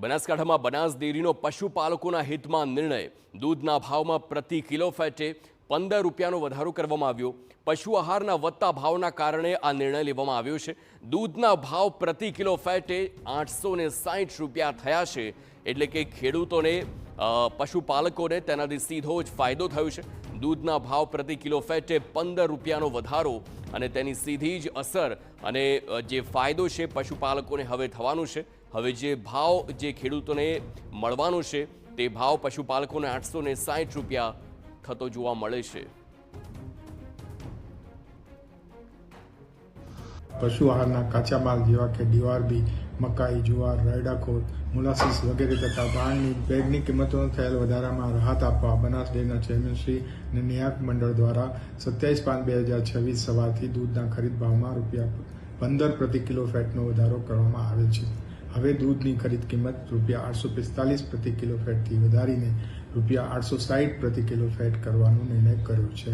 બનાસકાંઠામાં બનાસ ડેરીનો પશુપાલકોના હિતમાં નિર્ણય. દૂધના ભાવમાં પ્રતિ કિલો ફેટે 15 રૂપિયાનો વધારો કરવામાં આવ્યો. પશુ આહારના વધતા ભાવના કારણે આ નિર્ણય લેવામાં આવ્યો છે. દૂધના ભાવ પ્રતિ કિલો ફેટે 860 રૂપિયા થયા છે. એટલે કે ખેડૂતોને પશુપાલકોને તેનાથી સીધો જ ફાયદો થયો છે. દૂધના ભાવ પ્રતિ કિલો ફેટે 15 રૂપિયાનો વધારો અને તેની સીધી જ અસર અને જે ફાયદો છે પશુપાલકોને હવે થવાનું છે. હવે જે ભાવ જે ખેડૂતોને મળવાનો છે તે ભાવ પશુપાલકોને 860 રૂપિયા થતો જોવા મળે છે. પશુ આહારના કાચા માલ જેવા કે ડીઆરબી, મકાઈ, જુવાર, રાયડાખોર, મોલાસીસ વગેરે તથા દાળની બેગની કિંમતોનો થયેલ વધારામાં રાહત આપવા બનાસ ડેરીના ચેરમેન શ્રી અને નિયામક મંડળ દ્વારા 27/5/2026 સવારથી દૂધના ખરીદ ભાવમાં ₹15 પ્રતિ કિલો ફેટનો વધારો કરવામાં આવેલ છે. હવે દૂધની ખરીદ કિંમત ₹845 પ્રતિ કિલો ફેટથી વધારીને ₹860 પ્રતિ કિલો ફેટ કરવાનો નિર્ણય કર્યો છે.